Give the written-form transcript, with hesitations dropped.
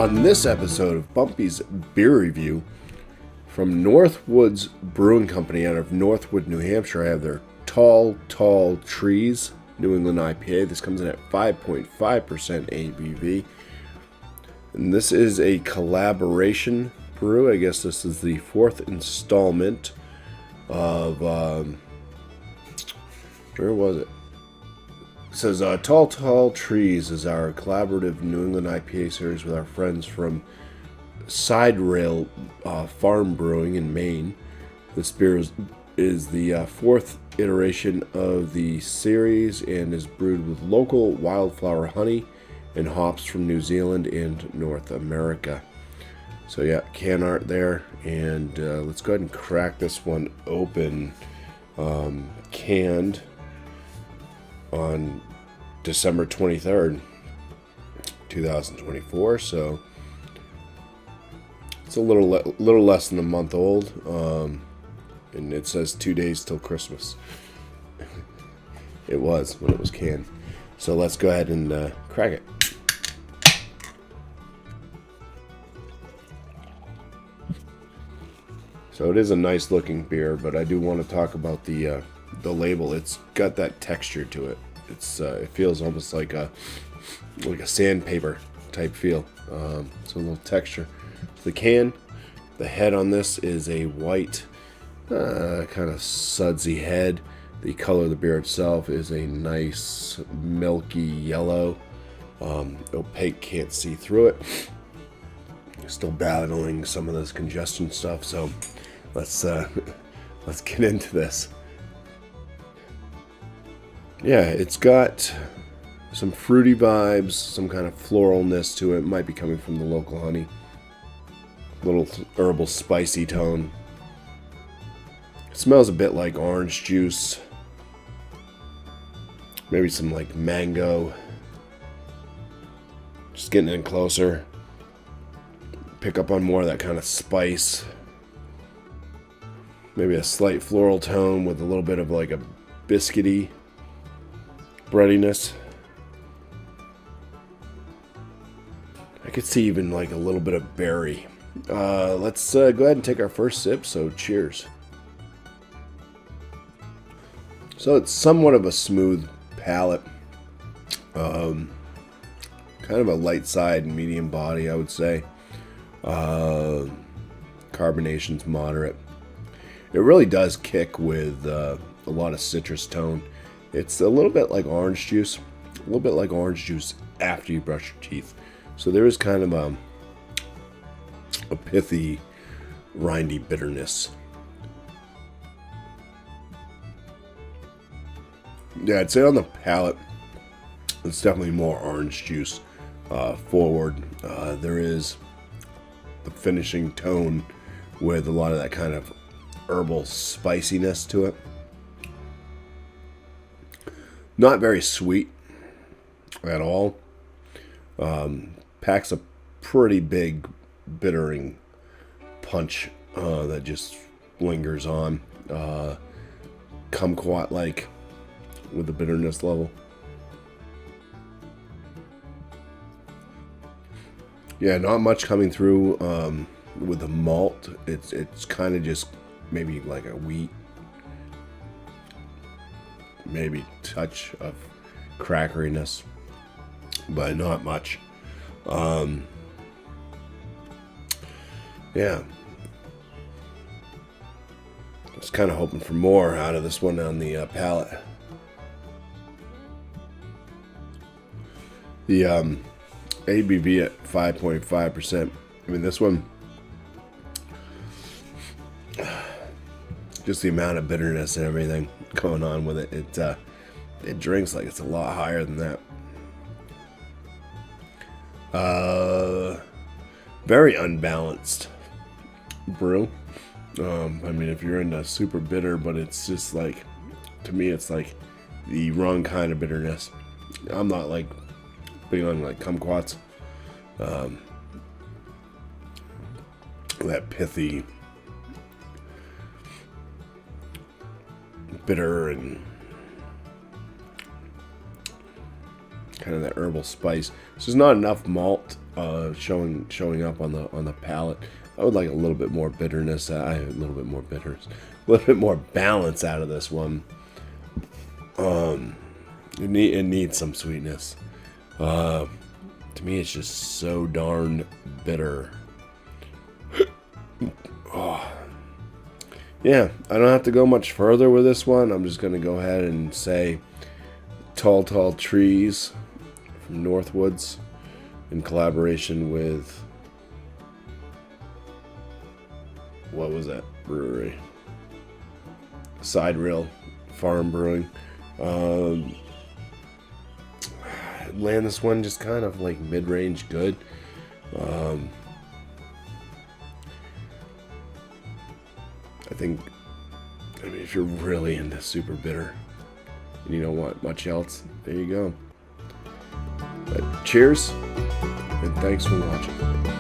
On this episode of BuMpY's Beer Review, from Northwoods Brewing Company out of Northwood, New Hampshire, I have their Tall Trees New England IPA. This comes in at 5.5% ABV. And this is a collaboration brew. I guess this is the fourth installment of, where was it? It says Tall Trees is our collaborative New England IPA series with our friends from Sidereal Farm Brewing in Maine. This beer is the fourth iteration of the series and is brewed with local wildflower honey and hops from New Zealand and North America. So yeah, can art there, and let's go ahead and crack this one open. Canned on December 23rd, 2024, so it's a little less than a month old, and it says 2 days till Christmas. It was when it was canned. So let's go ahead and crack it. So it is a nice looking beer, but I do want to talk about the label. It's got that texture to it. It feels almost like a sandpaper type feel. So a little texture. The can, the head on this is a white, kind of sudsy head. The color of the beer itself is a nice milky yellow. Opaque, can't see through it. Still battling some of this congestion stuff, so let's get into this. Yeah, it's got some fruity vibes, some kind of floralness to it. Might be coming from the local honey. Little herbal spicy tone. It smells a bit like orange juice. Maybe some like mango. Just getting in closer. Pick up on more of that kind of spice. Maybe a slight floral tone with a little bit of like a biscuity breadiness. I could see even like a little bit of berry. Let's go ahead and take our first sip, so cheers. So it's somewhat of a smooth palate. Kind of a light side, medium body, I would say. Carbonation's moderate. It really does kick with a lot of citrus tone. It's a little bit like orange juice. A little bit like orange juice after you brush your teeth. So there is kind of a pithy, rindy bitterness. Yeah, I'd say on the palate, it's definitely more orange juice forward. There is the finishing tone with a lot of that kind of herbal spiciness to it. Not very sweet at all. Packs a pretty big bittering punch that just lingers on. Kumquat-like with the bitterness level. Yeah, not much coming through with the malt. It's kind of just maybe like a wheat, maybe touch of crackeriness, but not much. Yeah, I was kind of hoping for more out of this one on the palate. The ABV at 5.5%. I mean, this one, just the amount of bitterness and everything going on with it, it drinks like it's a lot higher than that. Very unbalanced brew. I mean, if you're into super bitter, but it's just like, to me, it's like the wrong kind of bitterness. I'm not like big on like kumquats. That pithy, bitter, and kind of that herbal spice. So there's not enough malt showing up on the palate. I would like a little bit more bitterness. A little bit more bitters, a little bit more balance out of this one. It needs some sweetness. To me, it's just so darn bitter. Oh. Yeah, I don't have to go much further with this one. I'm just going to go ahead and say Tall Tall Trees from Northwoods in collaboration with, what was that brewery? Sidereal Farm Brewing. Land this one just kind of like mid-range good. I mean, if you're really into super bitter and you don't want much else, there you go. But cheers, and thanks for watching.